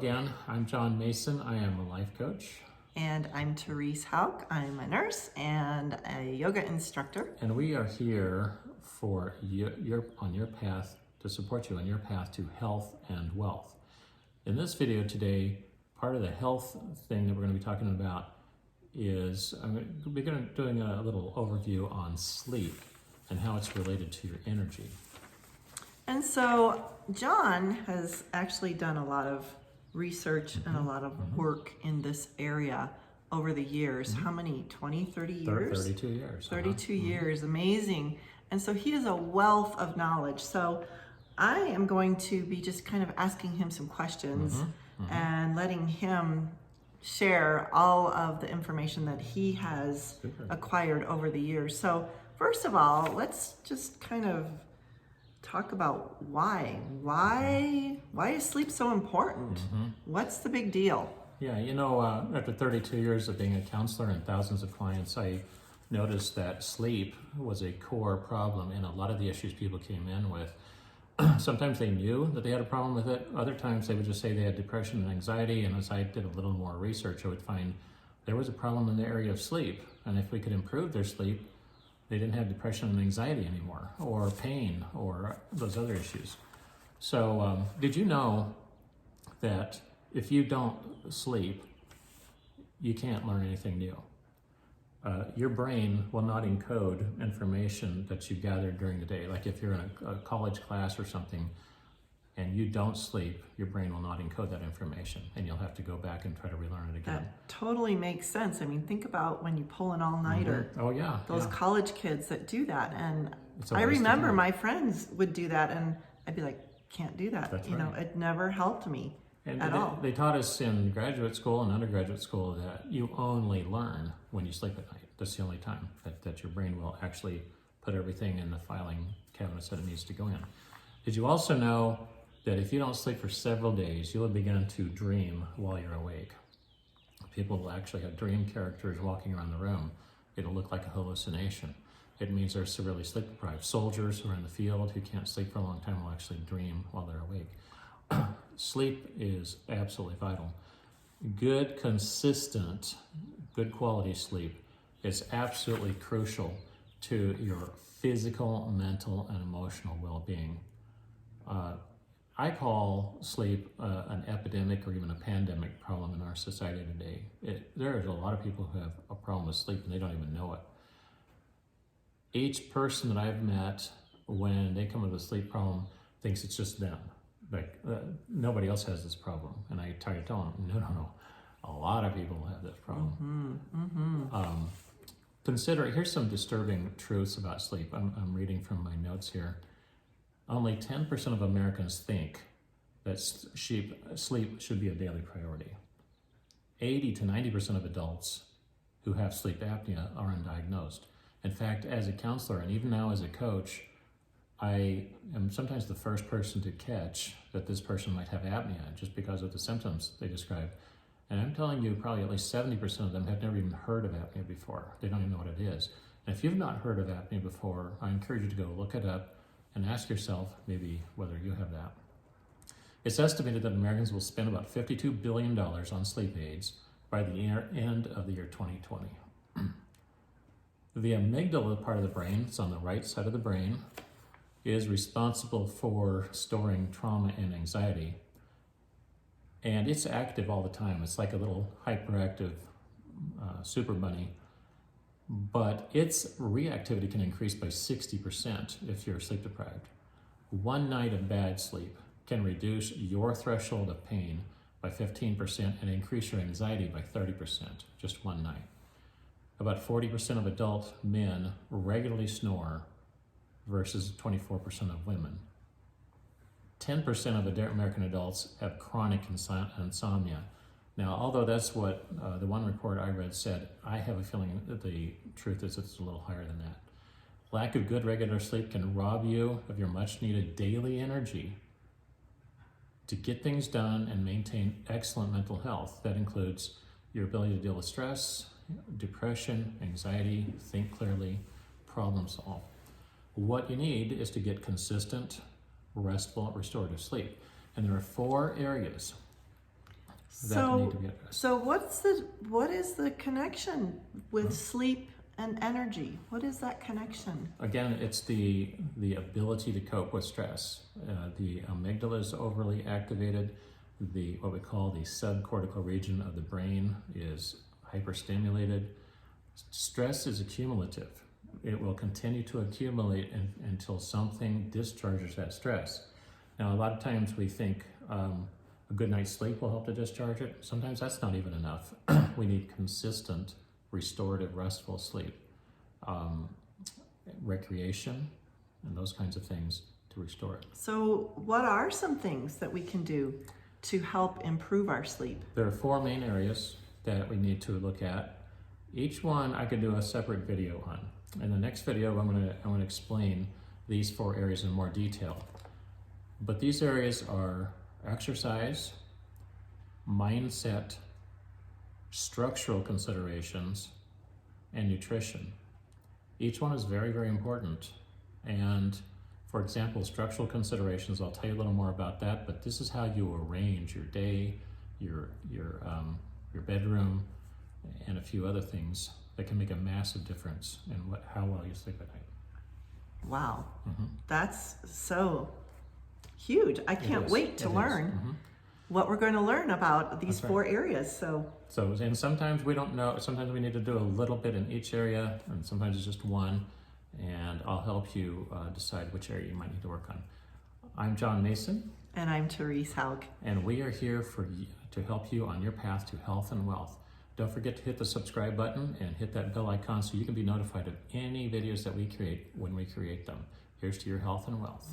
again. I'm John Mason. I am a life coach. And I'm Therese Hauk. I'm a nurse and a yoga instructor. And we are here for on your path to support you on your path to health and wealth. In this video today, part of the health thing that we're going to be talking about is we're going to doing a little overview on sleep and how it's related to your energy. And so John has actually done a lot of research and a lot of work in this area over the years. How many? 20, 30 years? 32 years. 32 years. Amazing. And so he has a wealth of knowledge. So I am going to be just kind of asking him some questions and letting him share all of the information that he has acquired over the years. So first of all, let's just kind of talk about why is sleep so important? What's the big deal? Yeah, after 32 years of being a counselor and thousands of clients, I noticed that sleep was a core problem in a lot of the issues people came in with. Sometimes they knew that they had a problem with it. Other times they would just say they had depression and anxiety, and as I did a little more research, I would find there was a problem in the area of sleep, and if we could improve their sleep, they didn't have depression and anxiety anymore, or pain, or those other issues. So did you know that if you don't sleep, you can't learn anything new? Your brain will not encode information that you gathered during the day. Like if you're in a college class or something and you don't sleep, your brain will not encode that information and you'll have to go back and try to relearn it again. That totally makes sense. I mean, think about when you pull an all-nighter. Oh yeah. Those college kids that do that. And I remember my friends would do that and I'd be like, can't do that. That's right. It never helped me at all. They taught us in graduate school and undergraduate school that you only learn when you sleep at night. That's the only time that your brain will actually put everything in the filing cabinets that it needs to go in. Did you also know that if you don't sleep for several days, you'll begin to dream while you're awake? People will actually have dream characters walking around the room. It'll look like a hallucination. It means they're severely sleep deprived. Soldiers who are in the field who can't sleep for a long time will actually dream while they're awake. Sleep is absolutely vital. Good, consistent, good quality sleep is absolutely crucial to your physical, mental, and emotional well-being. I call sleep an epidemic or even a pandemic problem in our society today. There's a lot of people who have a problem with sleep and they don't even know it. Each person that I've met, when they come with a sleep problem, thinks it's just them. Like nobody else has this problem. And I try to tell them, no. A lot of people have this problem. Here's some disturbing truths about sleep. I'm reading from my notes here. Only 10% of Americans think that sleep should be a daily priority. 80 to 90% of adults who have sleep apnea are undiagnosed. In fact, as a counselor and even now as a coach, I am sometimes the first person to catch that this person might have apnea just because of the symptoms they describe. And I'm telling you, probably at least 70% of them have never even heard of apnea before. They don't even know what it is. And if you've not heard of apnea before, I encourage you to go look it up and ask yourself maybe whether you have that. It's estimated that Americans will spend about $52 billion on sleep aids by the end of the year 2020. The amygdala part of the brain, it's on the right side of the brain, is responsible for storing trauma and anxiety. And it's active all the time. It's like a little hyperactive super bunny. But its reactivity can increase by 60% if you're sleep deprived. One night of bad sleep can reduce your threshold of pain by 15% and increase your anxiety by 30%, just one night. About 40% of adult men regularly snore versus 24% of women. 10% of American adults have chronic insomnia. Now, although that's what the one report I read said, I have a feeling that the truth is it's a little higher than that. Lack of good regular sleep can rob you of your much needed daily energy to get things done and maintain excellent mental health. That includes your ability to deal with stress, depression, anxiety, think clearly, problem solve. What you need is to get consistent, restful, restorative sleep. And there are 4 areas that need to be addressed. So what is the connection with sleep and energy? What is that connection? Again, it's the ability to cope with stress. The amygdala is overly activated. What we call the subcortical region of the brain is hyperstimulated. Stress is accumulative. It will continue to accumulate until something discharges that stress. Now, a lot of times we think a good night's sleep will help to discharge it. Sometimes that's not even enough. We need consistent, restorative, restful sleep, recreation, and those kinds of things to restore it. So what are some things that we can do to help improve our sleep? There are 4 main areas that we need to look at. Each one I could do a separate video on. In the next video, I'm going to explain these 4 areas in more detail. But these areas are exercise, mindset, structural considerations, and nutrition. Each one is very, very important. And for example, structural considerations, I'll tell you a little more about that, but this is how you arrange your day, your bedroom, and a few other things that can make a massive difference in how well you sleep at night. Wow, that's so huge. I can't wait to learn what we're going to learn about these 4 areas. So, and sometimes we don't know, sometimes we need to do a little bit in each area, and sometimes it's just one, and I'll help you decide which area you might need to work on. I'm John Mason. And I'm Therese Haug. And we are here to help you on your path to health and wealth. Don't forget to hit the subscribe button and hit that bell icon so you can be notified of any videos that we create when we create them. Here's to your health and wealth.